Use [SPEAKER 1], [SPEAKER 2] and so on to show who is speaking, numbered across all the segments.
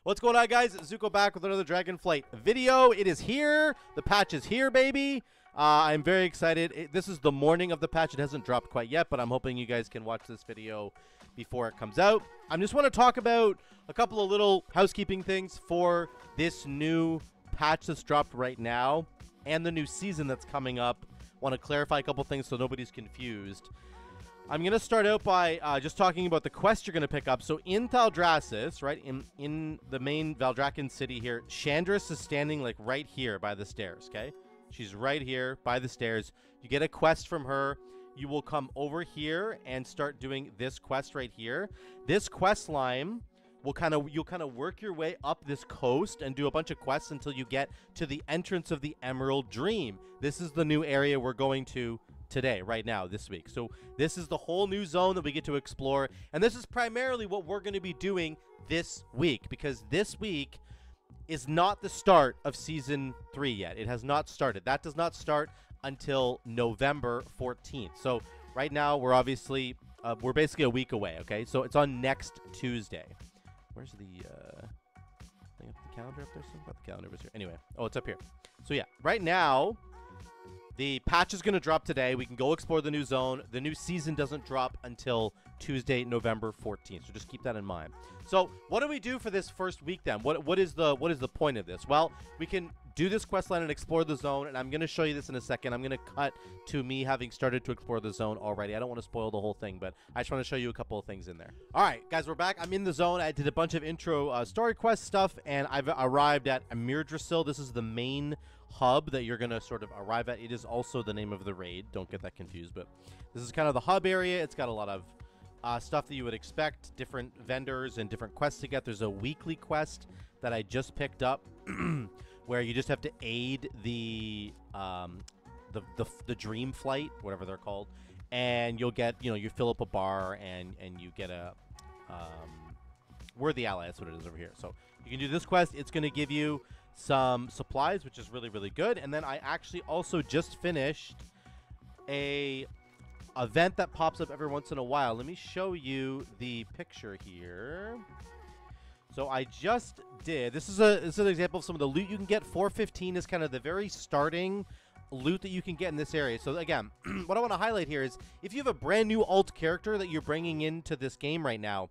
[SPEAKER 1] What's going on, guys? Zuko back with another Dragonflight video. It is here. The patch is here, baby. I'm very excited. This is the morning of the patch. It hasn't dropped quite yet, but I'm hoping you guys can watch this video before it comes out. I just want to talk about a couple of little housekeeping things for this new patch that's dropped right now and the new season that's coming up. Want to clarify a couple things so nobody's confused. I'm going to start out by just talking about the quest you're going to pick up. So in Thaldraszus, right, in the main Valdrakken city here, Shandris is standing like right here by the stairs, okay? She's right here by the stairs. You get a quest from her. You will come over here and start doing this quest right here. This quest line will you'll kind of work your way up this coast and do a bunch of quests until you get to the entrance of the Emerald Dream. This is the new area we're going to today, right now, this week. So this is the whole new zone that we get to explore, and this is primarily what we're going to be doing this week, because this week is not the start of Season 3 yet. It has not started. That does not start until November 14th. So right now, we're obviously, we're basically a week away, okay? So it's on next Tuesday. Where's the thing up the calendar up there? Something about the calendar was here. Anyway, oh, it's up here. So yeah, right now, the patch is going to drop today. We can go explore the new zone. The new season doesn't drop until Tuesday, November 14th. So just keep that in mind. So what do we do for this first week then? What is the point of this? Well, we can do this quest line and explore the zone, and I'm going to show you this in a second. I'm going to cut to me having started to explore the zone already. I don't want to spoil the whole thing, but I just want to show you a couple of things in there. All right, guys, we're back. I'm in the zone. I did a bunch of intro story quest stuff, and I've arrived at Amirdrassil. This is the main hub that you're going to sort of arrive at. It is also the name of the raid. Don't get that confused, but this is kind of the hub area. It's got a lot of stuff that you would expect, different vendors and different quests to get. There's a weekly quest that I just picked up where you just have to aid the dream flight, whatever they're called, and you'll get, you fill up a bar and you get a worthy ally. That's what it is over here. So you can do this quest. It's going to give you some supplies, which is really, really good. And then I actually also just finished a event that pops up every once in a while. Let me show you the picture here. So I just did, this is an example of some of the loot you can get. 415 is kind of the very starting loot that you can get in this area. So again, what I want to highlight here is if you have a brand new alt character that you're bringing into this game right now,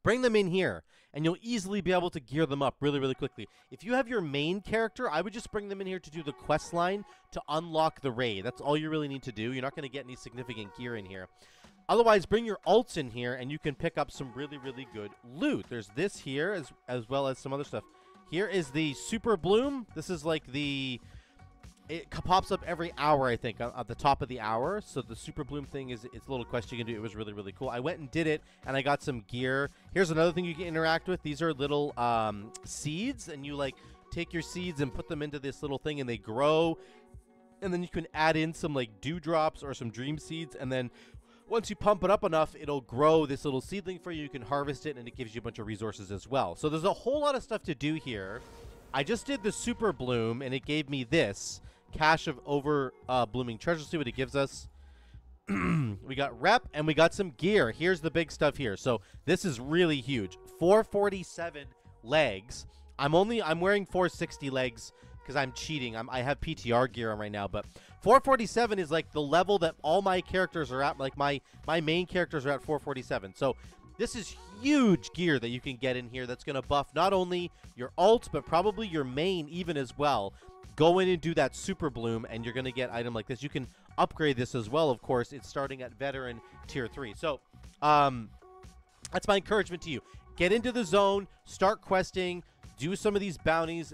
[SPEAKER 1] bring them in here, and you'll easily be able to gear them up really, really quickly. If you have your main character, I would just bring them in here to do the quest line to unlock the raid. That's all you really need to do. You're not going to get any significant gear in here. Otherwise, bring your alts in here, and you can pick up some really, really good loot. There's this here, as well as some other stuff. Here is the Super Bloom. This is like the... It pops up every hour, I think, at the top of the hour. So the Super Bloom thing it's a little quest you can do. It was really, really cool. I went and did it, and I got some gear. Here's another thing you can interact with. These are little seeds, and you, like, take your seeds and put them into this little thing, and they grow. And then you can add in some, like, dewdrops or some dream seeds, and then once you pump it up enough, it'll grow this little seedling for you. You can harvest it, and it gives you a bunch of resources as well. So there's a whole lot of stuff to do here. I just did the Super Bloom, and it gave me this. Cache of over blooming treasure. See what it gives us. We got rep and we got some gear. Here's the big stuff here. So this is really huge. 447 legs. I'm wearing 460 legs because I'm cheating. I have PTR gear on right now, but 447 is like the level that all my characters are at. Like my main characters are at 447. So this is huge gear that you can get in here that's going to buff not only your ult, but probably your main even as well. Go in and do that Super Bloom, and you're going to get an item like this. You can upgrade this as well, of course. It's starting at Veteran Tier 3. So that's my encouragement to you. Get into the zone, start questing, do some of these bounties,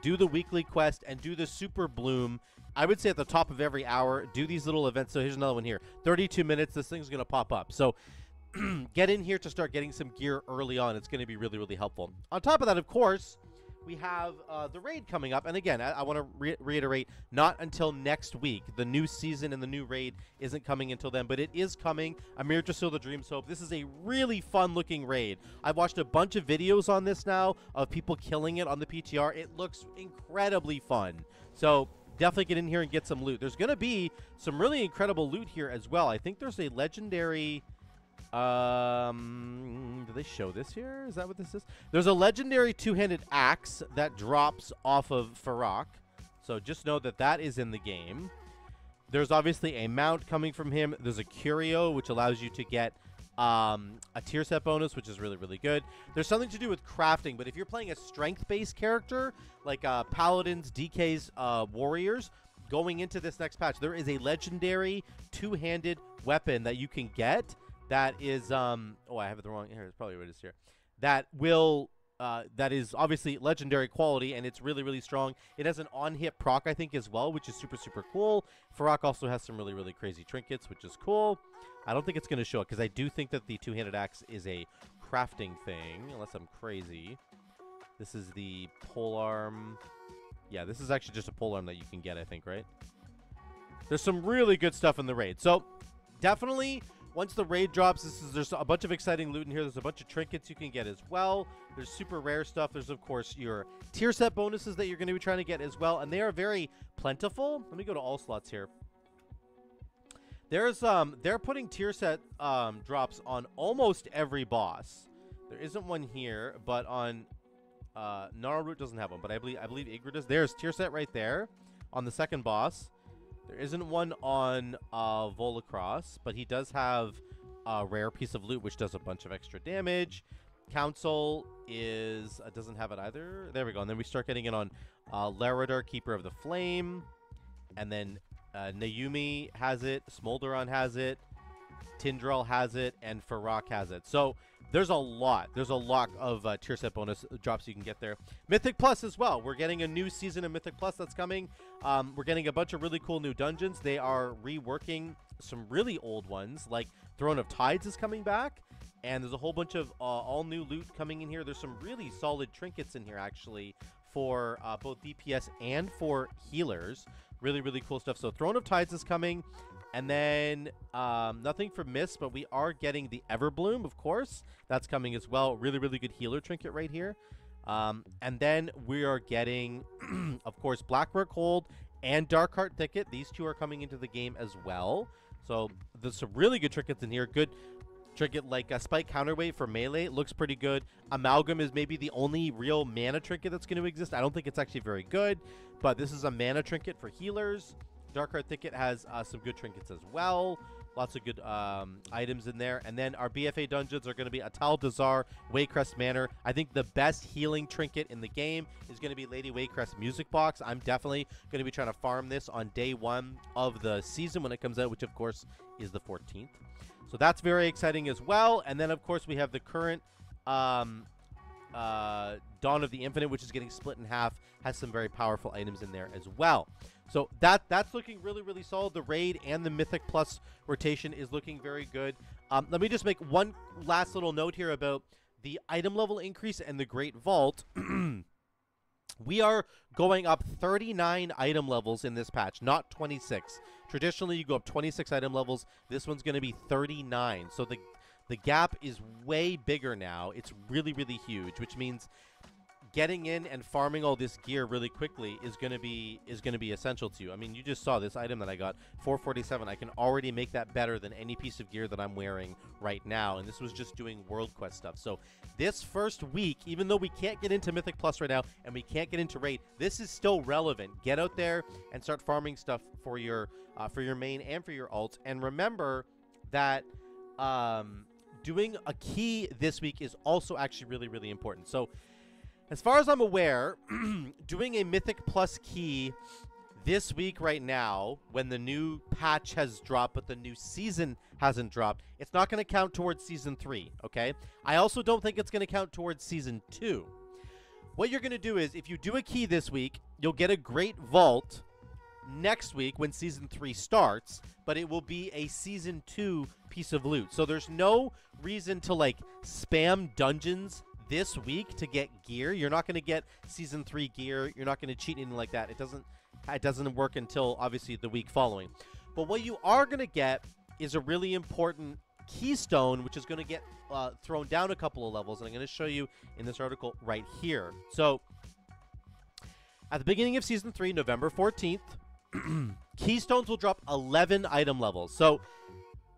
[SPEAKER 1] do the weekly quest, and do the Super Bloom. I would say at the top of every hour, do these little events. So here's another one here. 32 minutes, this thing's going to pop up. So get in here to start getting some gear early on. It's going to be really, really helpful. On top of that, of course, we have the raid coming up. And again, I want to reiterate, not until next week. The new season and the new raid isn't coming until then, but it is coming. Amirdrassil, the Dream Soap. This is a really fun-looking raid. I've watched a bunch of videos on this now of people killing it on the PTR. It looks incredibly fun. So definitely get in here and get some loot. There's going to be some really incredible loot here as well. I think there's a legendary Do they show this here? Is that what this is? There's a legendary two-handed axe that drops off of Farak. So just know that that is in the game. There's obviously a mount coming from him. There's a curio, which allows you to get a tier set bonus, which is really, really good. There's something to do with crafting, but if you're playing a strength-based character, like Paladins, DKs, Warriors, going into this next patch, there is a legendary two-handed weapon that you can get that is, oh, I have it the wrong, here, it's probably what it is here. That will, that is obviously legendary quality, and it's really, really strong. It has an on-hit proc, I think, as well, which is super, super cool. Farak also has some really, really crazy trinkets, which is cool. I don't think it's going to show it, because I do think that the two-handed axe is a crafting thing, unless I'm crazy. This is the polearm. Yeah, this is actually just a polearm that you can get, I think, right? There's some really good stuff in the raid. So, definitely, once the raid drops, there's a bunch of exciting loot in here. There's a bunch of trinkets you can get as well. There's super rare stuff. There's, of course, your tier set bonuses that you're going to be trying to get as well, and they are very plentiful. Let me go to all slots here. There's they're putting tier set drops on almost every boss. There isn't one here, but on Gnarlroot doesn't have one, but I believe Igor does. There's tier set right there on the second boss. There isn't one on Volacross, but he does have a rare piece of loot which does a bunch of extra damage. Council is doesn't have it either. There we go. And then we start getting it on Laradar, Keeper of the Flame, and then Naomi has it, Smolderon has it, Tindral has it, and Farak has it. So there's a lot. There's a lot of tier set bonus drops you can get there. Mythic Plus as well. We're getting a new season of Mythic Plus that's coming. We're getting a bunch of really cool new dungeons. They are reworking some really old ones, like Throne of Tides is coming back. And there's a whole bunch of all new loot coming in here. There's some really solid trinkets in here, actually, for both DPS and for healers. Really, really cool stuff. So Throne of Tides is coming. And then nothing for Mist, but we are getting the Everbloom, of course. That's coming as well. Really, really good healer trinket right here. And then we are getting, of course, Blackrock Hold and Darkheart Thicket. These two are coming into the game as well. So there's some really good trinkets in here. Good trinket like a Spike Counterweight for melee. Looks pretty good. Amalgam is maybe the only real mana trinket that's going to exist. I don't think it's actually very good, but this is a mana trinket for healers. Darkheart Thicket has some good trinkets as well. Lots of good items in there. And then our BFA dungeons are going to be Atal Dazar, Waycrest Manor. I think the best healing trinket in the game is going to be Lady Waycrest Music Box. I'm definitely going to be trying to farm this on day 1 of the season when it comes out, which of course is the 14th. So that's very exciting as well. And then, of course, we have the current Dawn of the Infinite, which is getting split in half. Has some very powerful items in there as well. So that's looking really, really solid. The Raid and the Mythic Plus rotation is looking very good. Let me just make one last little note here about the item level increase and the Great Vault. We are going up 39 item levels in this patch, not 26. Traditionally, you go up 26 item levels. This one's going to be 39. So the gap is way bigger now. It's really, really huge, which means getting in and farming all this gear really quickly is going to be essential to you. I mean, you just saw this item that I got, 447. I can already make that better than any piece of gear that I'm wearing right now, and this was just doing World Quest stuff. So this first week, even though we can't get into Mythic Plus right now and we can't get into Raid, this is still relevant. Get out there and start farming stuff for your main and for your alts. And remember that doing a key this week is also actually really, really important. So as far as I'm aware, doing a Mythic Plus key this week right now, when the new patch has dropped but the new season hasn't dropped, it's not going to count towards Season 3, okay? I also don't think it's going to count towards Season 2. What you're going to do is, if you do a key this week, you'll get a Great Vault next week when Season 3 starts, but it will be a Season 2 piece of loot. So there's no reason to, like, spam dungeons this week to get gear. You're not going to get Season 3 gear. You're not going to cheat anything like that. It doesn't work until, obviously, the week following. But what you are going to get is a really important keystone, which is going to get thrown down a couple of levels, and I'm going to show you in this article right here. So, at the beginning of Season 3, November 14th, keystones will drop 11 item levels. So,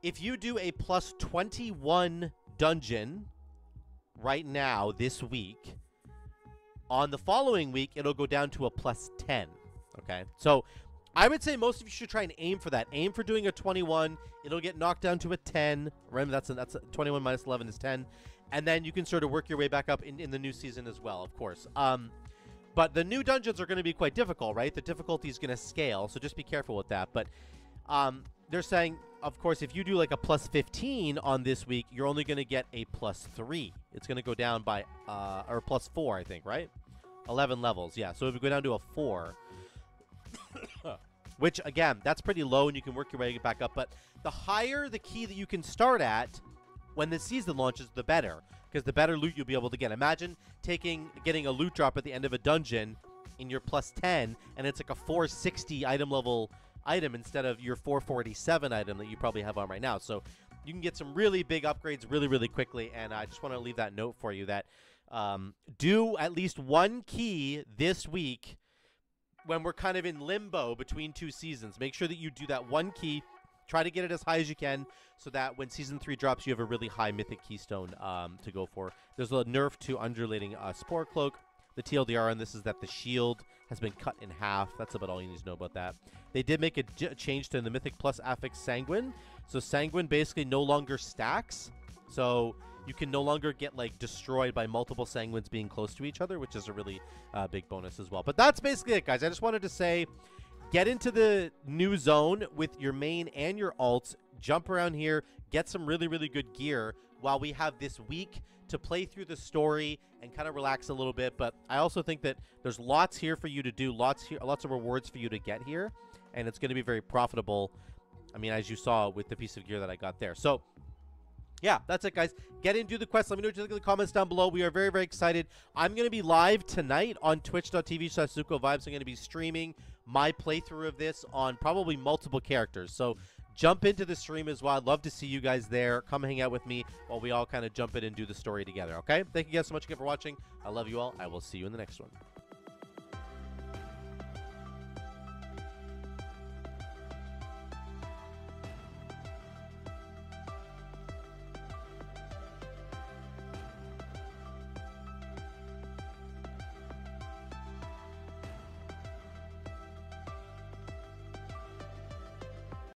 [SPEAKER 1] if you do a plus 21 dungeon right now this week, on the following week, it'll go down to a plus 10. Okay? So I would say most of you should try and aim for that. Aim for doing a 21. It'll get knocked down to a 10. Remember, that's a 21 minus 11 is 10. And then you can sort of work your way back up in the new season as well, of course. But the new dungeons are going to be quite difficult, right? The difficulty is going to scale, so just be careful with that. But they're saying, of course, if you do like a plus 15 on this week, you're only going to get a plus 3. It's going to go down by, or plus 4, I think, right? 11 levels, yeah. So if you go down to a 4, which, again, that's pretty low, and you can work your way back up. But the higher the key that you can start at when the season launches, the better, because the better loot you'll be able to get. Imagine getting a loot drop at the end of a dungeon in your plus 10, and it's like a 460 item level item instead of your 447 item that you probably have on right now. So you can get some really big upgrades really, really quickly, and I just want to leave that note for you that do at least one key this week when we're kind of in limbo between two seasons. Make sure that you do that one key. Try to get it as high as you can so that when Season 3 drops, you have a really high Mythic Keystone to go for. There's a nerf to Undulating Spore Cloak. The TLDR on this is that the shield has been cut in half. That's about all you need to know about that. They did make a change to the Mythic Plus Affix Sanguine. So Sanguine basically no longer stacks. So you can no longer get like destroyed by multiple Sanguines being close to each other, which is a really big bonus as well. But that's basically it, guys. I just wanted to say, get into the new zone with your main and your alts. Jump around here. Get some really, really good gear while we have this week to play through the story and kind of relax a little bit. But I also think that there's lots here for you to do, lots of rewards for you to get here, and it's going to be very profitable. I mean, as you saw with the piece of gear that I got there. So yeah, that's it, guys. Get in, do the quest. Let me know what you think in the comments down below. We are very, very excited. I'm going to be live tonight on twitch.tv/ZukoVibes. I'm going to be streaming my playthrough of this on probably multiple characters. So jump into the stream as well. I'd love to see you guys there. Come hang out with me while we all kind of jump in and do the story together, okay? Thank you guys so much again for watching. I love you all. I will see you in the next one.